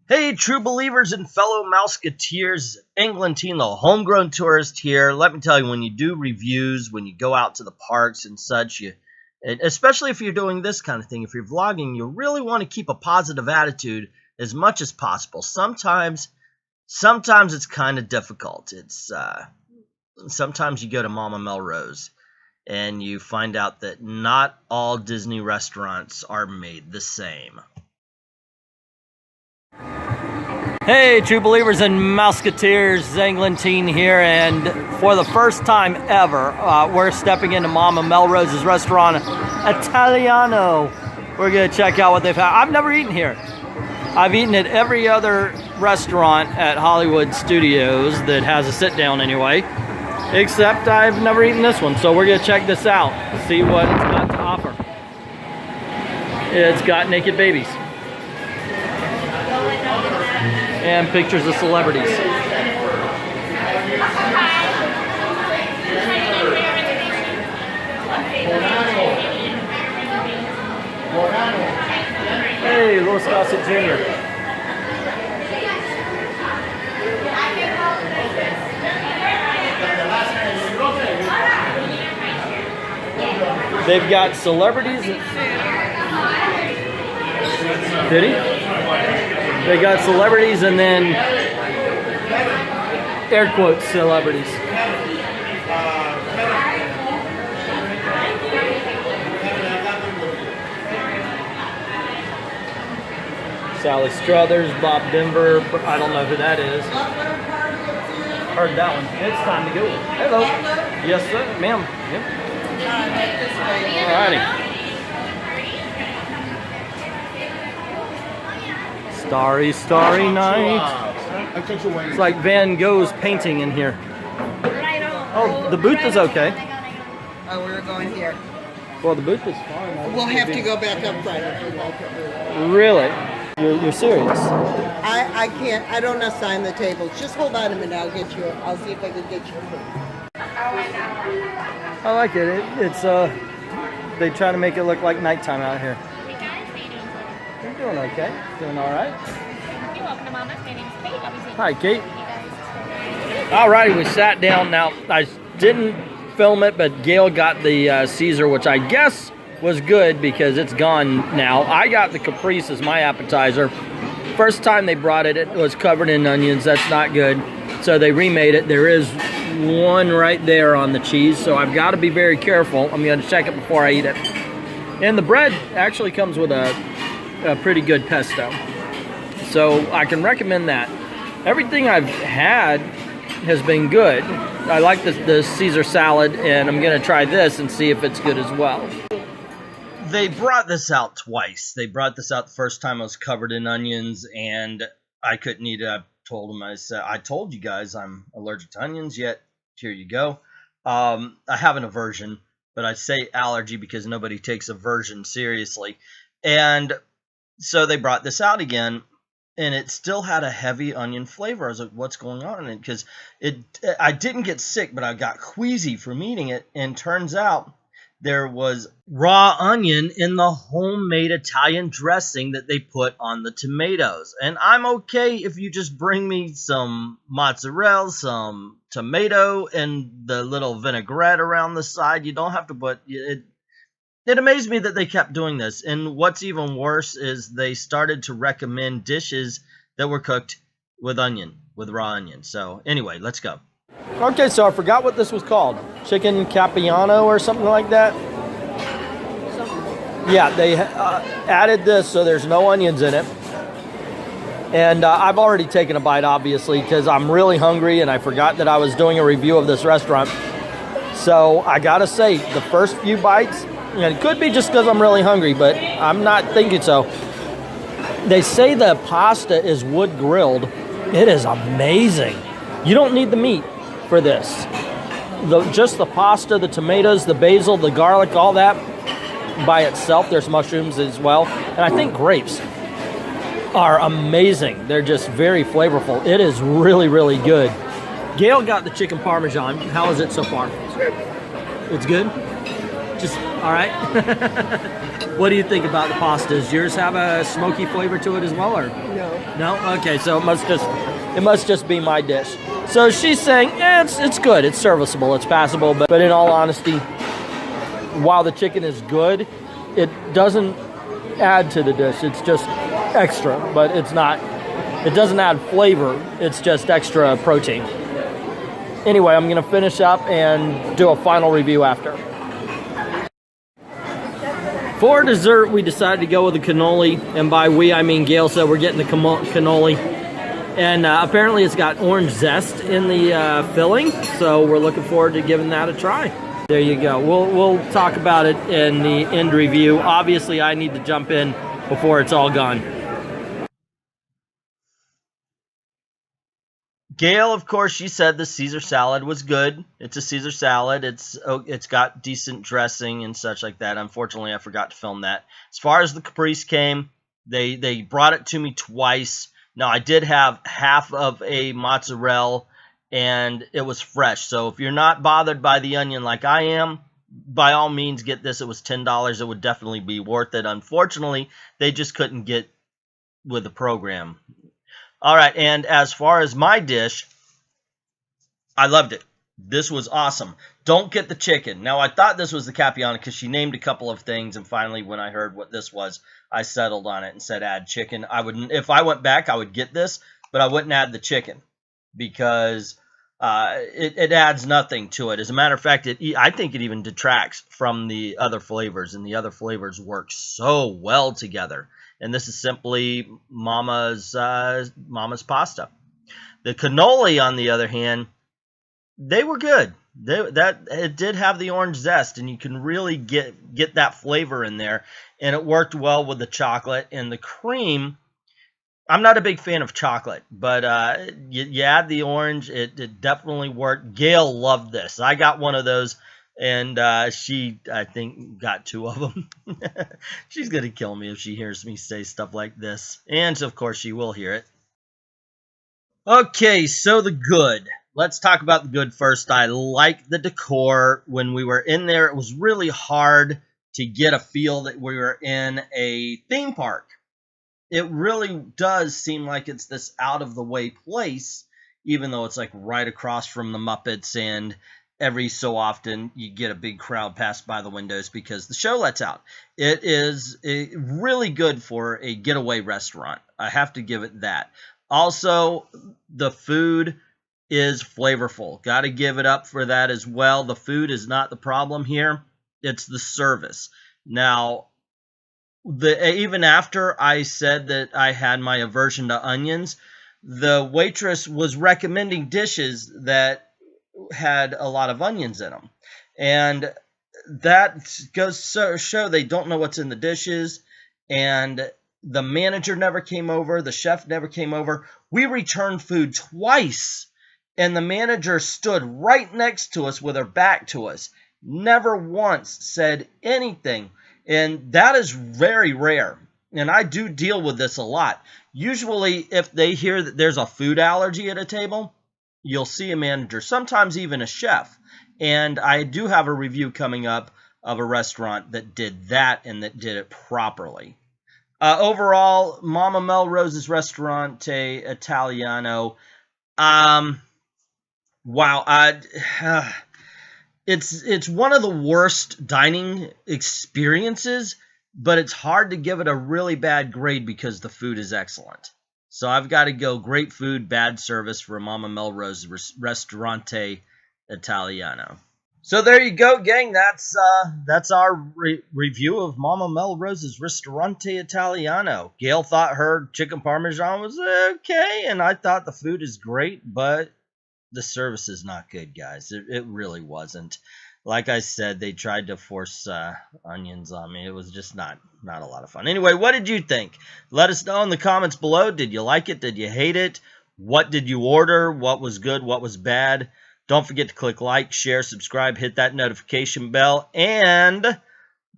Hey, true believers and fellow Mouseketeers, Englantine, the homegrown tourist here. Let me tell you, when you do reviews, when you go out to the parks and such, especially if you're doing this kind of thing, if you're vlogging, you really want to keep a positive attitude as much as possible. Sometimes it's kind of difficult. Sometimes you go to Mama Melrose and you find out that not all Disney restaurants are made the same. Hey, true believers and Mouseketeers, Englantine here, and for the first time ever, we're stepping into Mama Melrose's Ristorante Italiano. We're gonna check out what they've had. I've never eaten here. I've eaten at every other restaurant at Hollywood Studios that has a sit-down anyway, except I've never eaten this one. So we're gonna check this out, see what it's got to offer. It's got naked babies and pictures of celebrities. Hey, Louis Gossett Jr. They've got celebrities. Did he? They got celebrities and then air quotes celebrities. Sally Struthers, Bob Denver, I don't know who that is. Heard that one. It's time to go. Hello. Yes, sir, ma'am. Yep. Alrighty. Starry, starry night. It's like Van Gogh's painting in here. Oh, the booth is okay. Oh, we're going here. Well, the booth is fine. We'll have to go back up front. Really? You're serious? I can't. I don't know sign the tables. Just hold on a minute. I'll get you. I'll see if I can get you. I like it. It's they try to make it look like nighttime out here. You're doing okay. Doing all right. You're welcome to Mama's. My name's Kate. I'll be seeing Hi, Kate. Alrighty, we sat down. Now, I didn't film it, but Gail got the Caesar, which I guess was good because it's gone now. I got the Caprice as my appetizer. First time they brought it, it was covered in onions. That's not good. So they remade it. There is one right there on the cheese, so I've got to be very careful. I'm going to check it before I eat it. And the bread actually comes with a pretty good pesto, so I can recommend that. Everything I've had has been good. I like the Caesar salad, and I'm gonna try this and see if it's good as well. They brought this out twice. They brought this out the first time. I was covered in onions and I couldn't eat it. I told them, I told you guys I'm allergic to onions, yet here you go. I have an aversion, but I say allergy because nobody takes aversion seriously. And so they brought this out again, and it still had a heavy onion flavor. I was like, what's going on in it? Because I didn't get sick, but I got queasy from eating it. And turns out there was raw onion in the homemade Italian dressing that they put on the tomatoes. And I'm okay if you just bring me some mozzarella, some tomato, and the little vinaigrette around the side. You don't have to put it. It amazed me that they kept doing this, and what's even worse is they started to recommend dishes that were cooked with raw onion. So anyway, let's go. Okay, so I forgot what this was called. Chicken Capiano or something like that? Yeah, they added this so there's no onions in it. And I've already taken a bite, obviously, because I'm really hungry and I forgot that I was doing a review of this restaurant. So I gotta say, the first few bites, and it could be just because I'm really hungry, but I'm not thinking so. They say the pasta is wood grilled. It is amazing. You don't need the meat for this. Just the pasta, the tomatoes, the basil, the garlic, all that by itself. There's mushrooms as well. And I think grapes are amazing. They're just very flavorful. It is really, really good. Gail got the chicken parmesan. How is it so far? It's good? Just all right. What do you think about the pasta? Does yours have a smoky flavor to it as well, or No. no? Okay, so it must just be my dish. So she's saying, it's good, it's serviceable, it's passable, but in all honesty, while the chicken is good, it doesn't add to the dish. It's just extra, but it's not. It doesn't add flavor. It's just extra protein. Anyway, I'm gonna finish up and do a final review after. For dessert, we decided to go with a cannoli, and by we, I mean Gail said we're getting the cannoli. And apparently it's got orange zest in the filling, so we're looking forward to giving that a try. There you go. We'll talk about it in the end review. Obviously, I need to jump in before it's all gone. Gail, of course, she said the Caesar salad was good. It's a Caesar salad. It's got decent dressing and such like that. Unfortunately, I forgot to film that. As far as the caprese came, they brought it to me twice. Now, I did have half of a mozzarella, and it was fresh. So if you're not bothered by the onion like I am, by all means, get this. It was $10. It would definitely be worth it. Unfortunately, they just couldn't get with the program. All right, and as far as my dish, I loved it. This was awesome. Don't get the chicken. Now, I thought this was the Capiana because she named a couple of things, and finally, when I heard what this was, I settled on it and said add chicken. If I went back, I would get this, but I wouldn't add the chicken because it adds nothing to it. As a matter of fact, I think it even detracts from the other flavors, and the other flavors work so well together. And this is simply Mama's pasta. The cannoli, on the other hand, they were good. It did have the orange zest, and you can really get that flavor in there. And it worked well with the chocolate and the cream. I'm not a big fan of chocolate, but you add the orange, it definitely worked. Gail loved this. I got one of those, and she, I think, got 2 of them. She's going to kill me if she hears me say stuff like this. And, of course, she will hear it. Okay, so the good. Let's talk about the good first. I like the decor. When we were in there, it was really hard to get a feel that we were in a theme park. It really does seem like it's this out-of-the-way place, even though it's like right across from the Muppets, and every so often you get a big crowd pass by the windows because the show lets out. It is really good for a getaway restaurant. I have to give it that. Also, the food is flavorful. Got to give it up for that as well. The food is not the problem here. It's the service. Now, even after I said that I had my aversion to onions, the waitress was recommending dishes that had a lot of onions in them. And that goes to show they don't know what's in the dishes. And the manager never came over. The chef never came over. We returned food twice. And the manager stood right next to us with her back to us. Never once said anything. And that is very rare. And I do deal with this a lot. Usually, if they hear that there's a food allergy at a table, you'll see a manager, sometimes even a chef. And I do have a review coming up of a restaurant that did that and that did it properly. Overall, Mama Melrose's Ristorante Italiano, wow, it's one of the worst dining experiences, but it's hard to give it a really bad grade because the food is excellent. So I've got to go great food, bad service for Mama Melrose's Ristorante Italiano. So there you go, gang. That's our review of Mama Melrose's Ristorante Italiano. Gail thought her chicken parmesan was okay, and I thought the food is great, but the service is not good, guys. It really wasn't. Like I said, they tried to force onions on me. It was just not a lot of fun. Anyway, what did you think? Let us know in the comments below. Did you like it? Did you hate it? What did you order? What was good? What was bad? Don't forget to click like, share, subscribe, hit that notification bell, and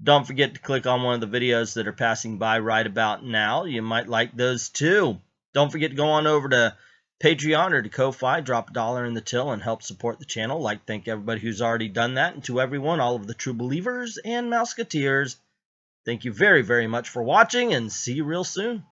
don't forget to click on one of the videos that are passing by right about now. You might like those too. Don't forget to go on over to Patreon or to Ko-Fi, drop $1 in the till and help support the channel. Thank everybody who's already done that, and to everyone, all of the true believers and Mouseketeers, Thank you very, very much for watching, and see you real soon.